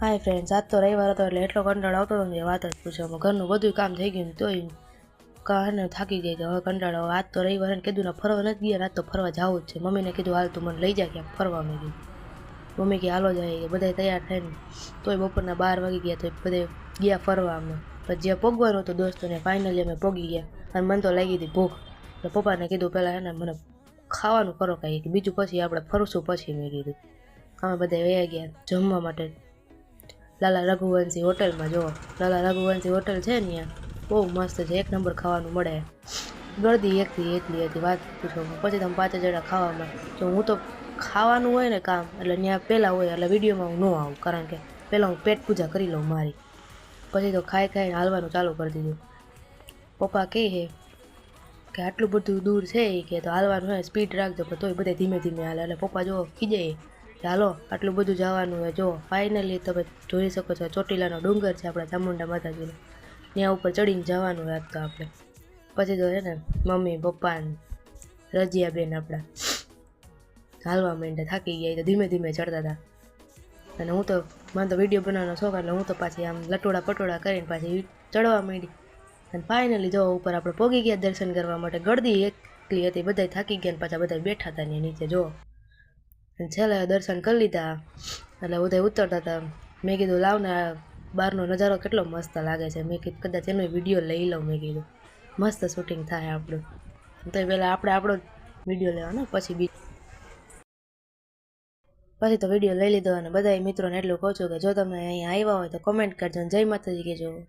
Hi friends, આજ તો રવિવાર હતો એટલે એટલો કંટાળો આવતો હતો ને વાત જ પૂછો. ઘરનું બધું કામ થઈ ગયું તોય કાને થાકી ગઈ તો હવે કંટાળો. આજ તો રવિવાર ને કીધું ને ફરવા નથી ગયા, આજ તો ફરવા જવું જ છે. મમ્મીને કીધું હાલ તું મને લઈ જા ક્યાંક ફરવા. મેં કીધું મમ્મી કે હાલો જાય, બધા તૈયાર થઈને તોય બપોરના 12 વાગી ગયા તો બધે ગયા ફરવા. અમે પછી જ્યાં પોગવાનું હતું દોસ્તોને ફાઇનલી અમે પોગી ગયા અને મને તો લાગી હતી ભૂખ. એટલે પપ્પાને કીધું પહેલાં હે ને મને ખાવાનું કરો કાંઈ, બીજું પછી આપણે ફરશું પછી. મેં કીધું અમે બધા વયા ગયા જમવા માટે લાલા રઘુવંશી હોટલમાં. જો લાલા રઘુવંશી હોટલ છે ને, ત્યાં બહુ મસ્ત છે, એક નંબર ખાવાનું મળે. ગળદી એકથી એટલી હતી વાત પૂછો. પછી તમે 5 જણા ખાવામાં. જો હું તો ખાવાનું હોય ને કામ એટલે ત્યાં પહેલાં હોય, એટલે વિડીયોમાં હું ન આવું, કારણ કે પહેલાં હું પેટ પૂજા કરી લઉં મારી, પછી તો ખાઈ ખાઈને હાલવાનું ચાલુ કરી દીધું. પપ્પા કહે છે કે આટલું બધું દૂર છે કે તો હાલવાનું હોય સ્પીડ રાખજો, પણ તોય બધા ધીમે ધીમે હાલે. એટલે પપ્પા જો ખીજાય કે હાલો આટલું બધું જવાનું હોય. જો ફાઇનલી તમે જોઈ શકો છો ચોટીલાનો ડુંગર છે આપણા ચામુંડા માતાજીનો, ત્યાં ઉપર ચડીને જવાનું હોય તો આપણે. પછી તો છે ને મમ્મી પપ્પા ને રજિયાબેન આપણા હાલવા માંડ્યા, થાકી ગયા તો ધીમે ધીમે ચડતા હતા. અને હું તો મને તો વિડીયો બનાવવાનો શોખ, એટલે હું તો પાછી આમ લટોડા પટોડા કરીને પાછી ચડવા માંડી. અને ફાઇનલી જો ઉપર આપણે પોગી ગયા દર્શન કરવા માટે. ગળદી એકલી હતી, બધા થાકી ગયા ને પાછા બધા બેઠા હતા ને નીચે. જો છેલ્લે દર્શન કરી લીધા એટલે બધા ઉતરતા હતા. મેં કીધું લાવ ને બહારનો નજારો કેટલો મસ્ત લાગે છે. મેં કીધું કદાચ એનો વિડીયો લઈ લઉં. મેં કીધું મસ્ત શૂટિંગ થાય આપણું. તો પહેલાં આપણે આપણો વિડીયો લેવાનો, પછી તો વિડીયો લઈ લીધો. અને બધા મિત્રોને એટલું કહું છું કે જો તમે અહીંયા આવ્યા હોય તો કોમેન્ટ કરજો, જય માતાજી કહેજો.